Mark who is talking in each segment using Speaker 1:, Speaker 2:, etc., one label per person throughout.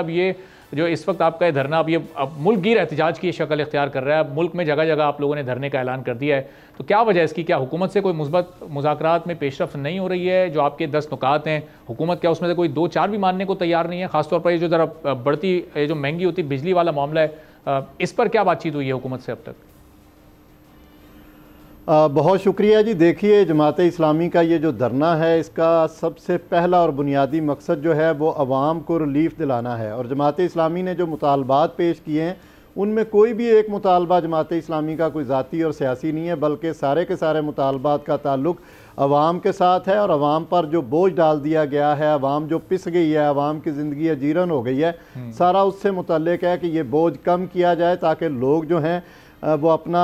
Speaker 1: अब ये जो इस वक्त आपका ये धरना अब मुल्क गिर एहतजाज की शक्ल इख्तियार कर रहा है। अब मुल्क में जगह जगह आप लोगों ने धरने का ऐलान कर दिया है, तो क्या वजह है इसकी? क्या हुकूमत से कोई मुस्बत मुज़ाकरात में पेशरफ्त नहीं हो रही है? जो आपके 10 नुकात हैं, हुकूमत क्या उसमें से कोई 2-4 भी मानने को तैयार नहीं है? खासतौर पर ये जो ज़रा बढ़ती जो महंगी होती बिजली वाला मामला है, इस पर क्या बातचीत हुई है हुकूमत से अब तक?
Speaker 2: बहुत शुक्रिया जी। देखिए, जमात इस्लामी का ये जो धरना है, इसका सबसे पहला और बुनियादी मकसद जो है वो अवाम को रिलीफ दिलाना है। और जमात इस्लामी ने जो मुतालबात पेश किए हैं, उनमें कोई भी एक मुतालबा जमात इस्लामी का कोई ज़ाती और सियासी नहीं है, बल्कि सारे के सारे मुतालबात का ताल्लुक अवाम के साथ है। और अवाम पर जो बोझ डाल दिया गया है, अवाम जो पिस गई है, अवाम की ज़िंदगी अजीरन हो गई है, सारा उससे मुतल्लिक है कि ये बोझ कम किया जाए ताकि लोग जो हैं वो अपना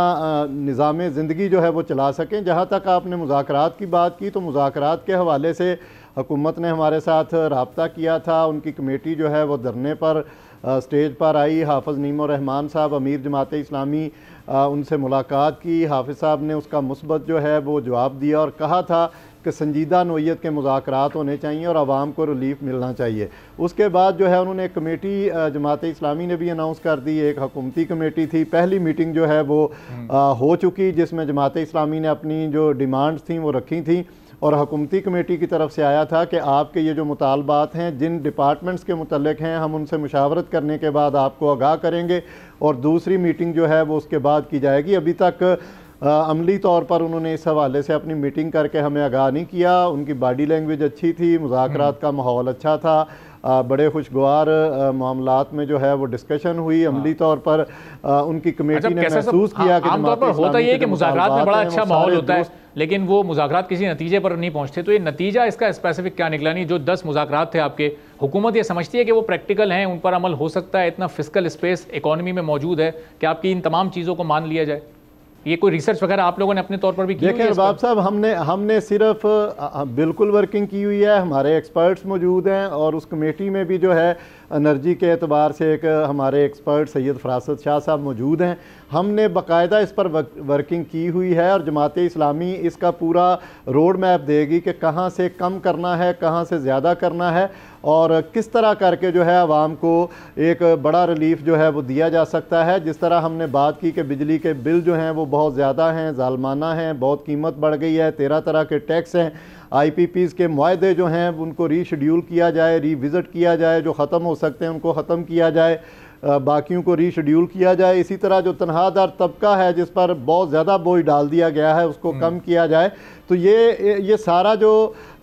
Speaker 2: निज़ाम ज़िंदगी जो है वो चला सकें। जहाँ तक आपने मुज़ाकरात की बात की, तो मुज़ाकरात के हवाले से हुकूमत ने हमारे साथ रब्ता किया था। उनकी कमेटी जो है वो धरने पर स्टेज पर आई। हाफ़िज़ नीमो रहमान साहब, अमीर जमात इस्लामी, उनसे मुलाकात की। हाफ़िज़ साहब ने उसका मुस्बत जो है वो जवाब दिया और कहा था कि संजीदा नोयत के मुज़ाकरात होने चाहिए और आवाम को रिलीफ मिलना चाहिए। उसके बाद जो है उन्होंने एक कमेटी जमात इस्लामी ने भी अनाउंस कर दी, एक हुकूमती कमेटी थी। पहली मीटिंग जो है वो हो चुकी, जिसमें जमात इस्लामी ने अपनी जो डिमांड्स थी वो रखी थी और हुकूमती कमेटी की तरफ से आया था कि आपके ये जो मुतालबात हैं, जिन डिपार्टमेंट्स के मुतल्लिक हैं, हम उनसे मुशावरत करने के बाद आपको आगाह करेंगे और दूसरी मीटिंग जो है वो उसके बाद की जाएगी। अभी तक अमली तौर पर उन्होंने इस हवाले से अपनी मीटिंग करके हमें आगाह नहीं किया। उनकी बॉडी लैंग्वेज अच्छी थी, मुज़ाकरात का माहौल अच्छा था, बड़े खुशगवार मामलात में जो है वो डिस्कशन हुई। अमली तौर पर उनकी कमेटी ने महसूस किया कि
Speaker 1: आमतौर पर होता ही है कि मुज़ाकरात में बड़ा अच्छा माहौल होता है, लेकिन वो मुज़ाकरात किसी नतीजे पर नहीं पहुंचते। तो ये नतीजा इसका स्पेसिफिक क्या निकला? नहीं, जो 10 मुज़ाकरात थे आपके, हुकूमत ये समझती है कि वो प्रैक्टिकल हैं, उन पर अमल हो सकता है, इतना फिस्कल स्पेस इकॉनमी में मौजूद है कि आपकी इन तमाम चीज़ों को मान लिया जाए? ये कोई रिसर्च वगैरह आप लोगों ने अपने तौर पर भी की हुई है?
Speaker 2: देखिए बाब साहब, हमने सिर्फ बिल्कुल वर्किंग की हुई है। हमारे एक्सपर्ट्स मौजूद हैं और उस कमेटी में भी जो है एनर्जी के एतबार से एक हमारे एक्सपर्ट सैयद फरासत शाह साहब मौजूद हैं। हमने बाकायदा इस पर वर्किंग की हुई है और जमात इस्लामी इसका पूरा रोड मैप देगी कि कहाँ से कम करना है, कहाँ से ज़्यादा करना है और किस तरह करके जो है आवाम को एक बड़ा रिलीफ जो है वो दिया जा सकता है। जिस तरह हमने बात की कि बिजली के बिल जो हैं वो बहुत ज़्यादा हैं, ज़ालमाना हैं, बहुत कीमत बढ़ गई है, 13 तरह के टैक्स हैं। IPPs के मुआहदे जो हैं उनको रीशेड्यूल किया जाए, रिविज़िट किया जाए, जो ख़त्म हो सकते हैं उनको ख़त्म किया जाए, बाकियों को रीशेड्यूल किया जाए। इसी तरह जो तनख्वाहदार तबका है जिस पर बहुत ज़्यादा बोझ डाल दिया गया है, उसको कम किया जाए। तो ये सारा जो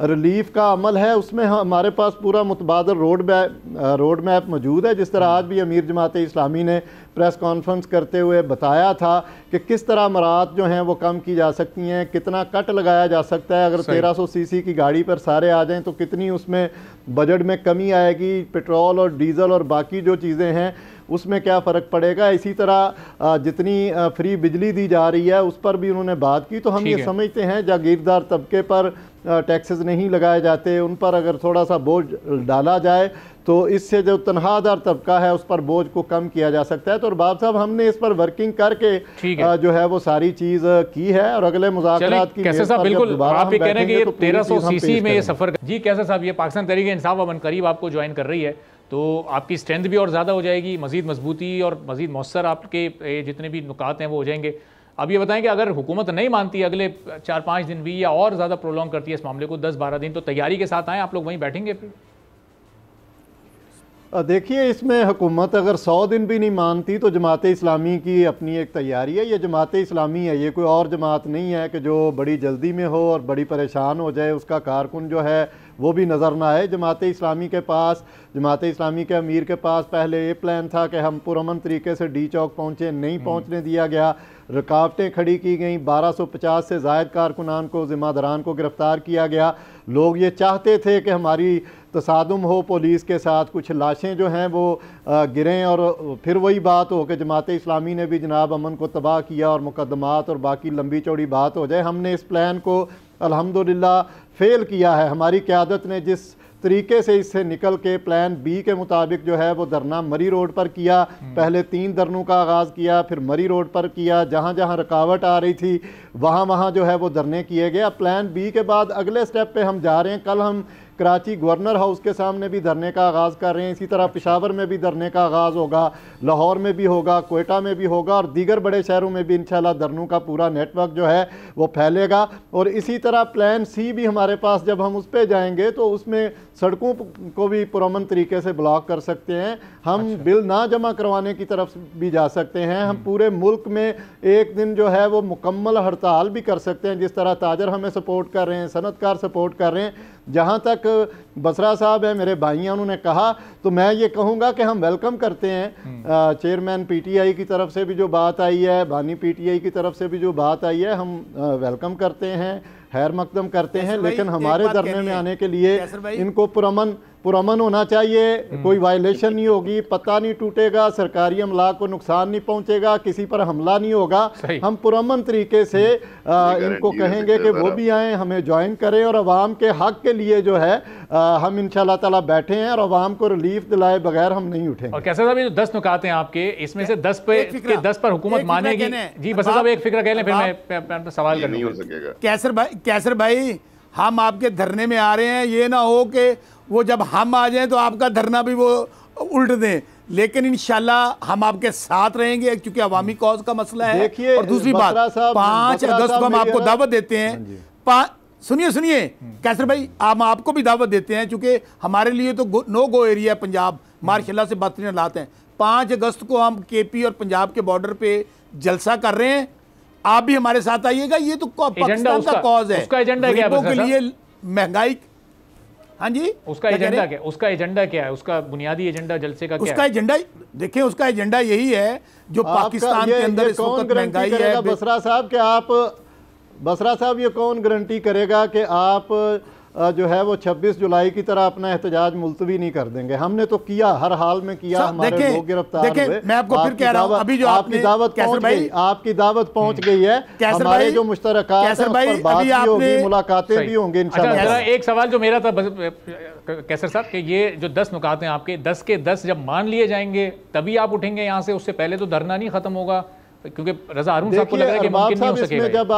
Speaker 2: रिलीफ का अमल है उसमें हमारे पास पूरा मुतबादल रोड मैप मौजूद है। जिस तरह आज भी अमीर जमात इस्लामी ने प्रेस कॉन्फ्रेंस करते हुए बताया था कि किस तरह मरात जो हैं वो कम की जा सकती हैं, कितना कट लगाया जा सकता है। अगर 1300 सीसी की गाड़ी पर सारे आ जाएं तो कितनी उसमें बजट में कमी आएगी, पेट्रोल और डीज़ल और बाकी जो चीज़ें हैं उसमें क्या फ़र्क पड़ेगा। इसी तरह जितनी फ्री बिजली दी जा रही है उस पर भी उन्होंने बात की। तो हम ये समझते हैं जागीरदार तबके पर टैक्सेस नहीं लगाए जाते, उन पर अगर थोड़ा सा बोझ डाला जाए तो इससे जो तनख्वाहदार तबका है उस पर बोझ को कम किया जा सकता है। तो बाब साहब, हमने इस पर वर्किंग करके जो है वो सारी चीज़ की है और अगले मुज़ाकरात की
Speaker 1: कैसे साहब, बिल्कुल आप भी कह रहे हैं कि ये 1300 सीसी में ये सफ़र जी। कैसे साहब, ये पाकिस्तान तहरीक इंसाफ अब करीब आपको ज्वाइन कर रही है, तो आपकी स्ट्रेंथ भी और ज़्यादा हो जाएगी, मज़ीद मजबूती और मज़ीद मौसर आपके जितने भी नुकात हैं वो हो जाएंगे। अब ये बताएं कि अगर हुकूमत नहीं मानती, अगले 4-5 दिन भी या और ज़्यादा प्रोलॉन्ग करती है इस मामले को 10-12 दिन, तो तैयारी के साथ आएँ आप लोग, वहीं बैठेंगे फिर?
Speaker 2: देखिए, इसमें हुकूमत अगर 100 दिन भी नहीं मानती तो जमात इस्लामी की अपनी एक तैयारी है। ये जमात इस्लामी है, ये कोई और जमात नहीं है कि जो बड़ी जल्दी में हो और बड़ी परेशान हो जाए, उसका कारकुन जो है वो भी नज़र ना आए। जमात इस्लामी के पास, जमात इस्लामी के अमीर के पास पहले ये प्लान था कि हम पुरअमन तरीके से डी चौक पहुँचे, नहीं पहुँचने दिया गया, रुकावटें खड़ी की गई, 1250 से ज़ायद कारकुनान को, ज़िम्मेदारान को गिरफ़्तार किया गया। लोग ये चाहते थे कि हमारी तसादुम हो पुलिस के साथ, कुछ लाशें जो हैं वो गिरें और फिर वही बात हो कि जमात इस्लामी ने भी जनाब अमन को तबाह किया और मुकदमात और बाकी लंबी चौड़ी बात हो जाए। हमने इस प्लान को अल्हम्दुलिल्लाह फ़ेल किया है। हमारी क़यादत ने जिस तरीके से इससे निकल के प्लान बी के मुताबिक जो है वो धरना मरी रोड पर किया, पहले 3 धरनों का आगाज़ किया, फिर मरी रोड पर किया, जहाँ जहाँ रुकावट आ रही थी वहाँ वहाँ जो है वो धरने किए गए। अब प्लान बी के बाद अगले स्टेप पे हम जा रहे हैं। कल हम कराची गवर्नर हाउस के सामने भी धरने का आगाज़ कर रहे हैं, इसी तरह पेशावर में भी धरने का आगाज़ होगा, लाहौर में भी होगा, कोयटा में भी होगा और दीगर बड़े शहरों में भी इंशाल्लाह धरनों का पूरा नेटवर्क जो है वो फैलेगा। और इसी तरह प्लान सी भी हमारे पास, जब हम उस पर जाएंगे तो उसमें सड़कों को भी पुरअमन तरीके से ब्लॉक कर सकते हैं, हम बिल ना जमा करवाने की तरफ भी जा सकते हैं, हम पूरे मुल्क में एक दिन जो है वो मुकम्मल हड़ताल भी कर सकते हैं, जिस तरह ताजर हमें सपोर्ट कर रहे हैं, सनतकार सपोर्ट कर रहे हैं। जहाँ तक बसरा साहब है मेरे भाई हैं, उन्होंने कहा तो मैं ये कहूँगा कि हम वेलकम करते हैं चेयरमैन पीटीआई की तरफ से भी जो बात आई है, बानी पीटीआई की तरफ से भी जो बात आई है, हम वेलकम करते हैं, खैर मकदम करते हैं, लेकिन हमारे धरने में आने के लिए इनको पुरअमन होना चाहिए, कोई वायलेशन नहीं होगी, पता नहीं टूटेगा, सरकारी अमला को नुकसान नहीं पहुंचेगा, किसी पर हमला नहीं होगा। हम पुरअमन तरीके से इनको कहेंगे कि वो भी आएँ, हमें ज्वाइन करें और अवाम के हक के लिए जो है हम इंशाल्लाह ताला बैठे हैं और अवाम को रिलीफ दिलाए बगैर हम नहीं उठेंगे। और
Speaker 1: कैसर साहब, ये 10 नुकात हैं आपके, इसमें से 10 पर हुकूमत मानेगी? जी बसरा साहब एक फिक्र कह लें, फिर मैं सवाल कर।
Speaker 3: नहीं हो सकेगा।
Speaker 4: कैसर भाई, हम आपके धरने में आ रहे हैं, ये ना हो कि वो जब हम आ जाएं तो आपका धरना भी वो उल्ट दें, लेकिन इंशाल्लाह हम आपके साथ रहेंगे क्योंकि अवामी कौज का मसला है। और दूसरी बात, 5 अगस्त को हम आपको दावत देते हैं। सुनिए कैसर भाई, हम आपको भी दावत देते हैं क्योंकि हमारे लिए तो नो गो एरिया है पंजाब, मार्शाल्लाह से बेहतरीन हालात हैं। 5 अगस्त को हम केपी और पंजाब के बॉर्डर पे जलसा कर रहे हैं, आप भी हमारे साथ आइएगा। ये तो पाकिस्तान का कॉज है,
Speaker 1: उसका एजेंडा क्या है?
Speaker 4: के लिए महंगाई। हाँ जी,
Speaker 1: उसका एजेंडा क्या? उसका एजेंडा क्या है? उसका बुनियादी एजेंडा जलसे का क्या है?
Speaker 4: उसका एजेंडा देखिए, उसका एजेंडा यही है जो पाकिस्तान के अंदर इस वक्त महंगाई है।
Speaker 2: बसरा साहब ये कौन गारंटी करेगा कि आप जो है वो 26 जुलाई की तरह अपना एहतजाज मुलतवी नहीं कर देंगे? हमने तो किया, हर हाल में किया, हमारे लोग गिरफ्तार हुए।
Speaker 4: मैं आपको फिर कह रहा हूं, अभी जो
Speaker 2: आपकी दावत पहुंच गई है, हमारे जो मुश्तरकात हैं उस पर बात भी होगी, मुलाकातें भी होंगी इंशाल्लाह।
Speaker 1: एक सवाल जो मेरा था कैसर साहब कि ये जो 10 नुकात हैं आपके, 10 के 10 जब मान लिए जाएंगे तभी आप उठेंगे यहाँ से, उससे पहले तो धरना नहीं खत्म होगा? क्योंकि रजा हारून साहब को लग रहा है कि मुमकिन नहीं हो सकेगा।
Speaker 2: जब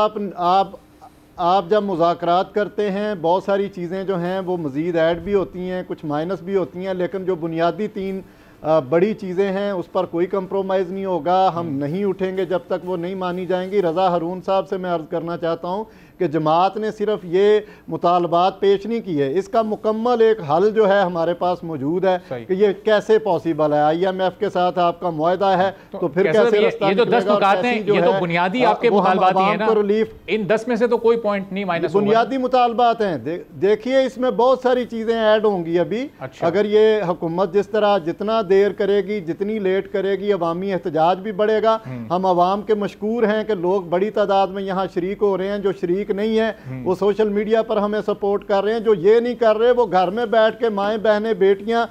Speaker 2: आप जब मुज़ाकरात करते हैं, बहुत सारी चीज़ें जो हैं वो मज़ीद ऐड भी होती हैं, कुछ माइनस भी होती हैं, लेकिन जो बुनियादी 3 बड़ी चीज़ें हैं उस पर कोई कंप्रोमाइज़ नहीं होगा। हम नहीं उठेंगे जब तक वो नहीं मानी जाएंगी। रज़ा हारून साहब से मैं अर्ज़ करना चाहता हूँ कि जमात ने सिर्फ ये मुतालबात पेश नहीं किए, इसका मुकम्मल एक हल जो है हमारे पास मौजूद है कि ये कैसे पॉसिबल है। IMF के साथ आपका मुआहदा है तो फिर कैसे रास्ता
Speaker 1: ये तो 10 नुकात हैं, ये तो बुनियादी आपके मुतालबात ही हैं ना? रिलीफ इन 10 में से तो कोई पॉइंट नहीं माइनस होगा,
Speaker 2: बुनियादी मुतालबात हैं। देखिए इसमें बहुत सारी चीज़ें ऐड होंगी अभी। अगर ये हुकूमत जिस तरह जितना देर करेगी, जितनी लेट करेगी, अवामी एहतजाज भी बढ़ेगा। हम अवाम के मशकूर हैं कि लोग बड़ी तादाद में यहाँ शरीक हो रहे हैं, जो शरीक नहीं है वो सोशल मीडिया पर हमें सपोर्ट कर रहे हैं, जो ये नहीं कर रहे वो घर में बैठ के माएँ बहनें बेटियां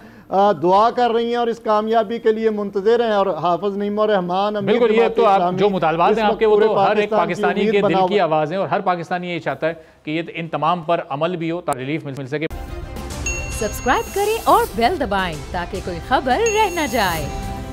Speaker 2: दुआ कर रही हैं और इस कामयाबी के लिए मुंतज़िर हैं। और हाफिज नईम और रहमान,
Speaker 1: बिल्कुल, ये तो आप जो मुतालबात हैं आपके, वो तो हर एक पाकिस्तानी के दिल की आवाज़ है और हर पाकिस्तानी ये चाहता है कि ये इन तमाम पर अमल भी हो ताकि रिलीफ मिल सके।
Speaker 5: सब्सक्राइब करें और बेल दबाएं ताकि कोई खबर रह न जाए।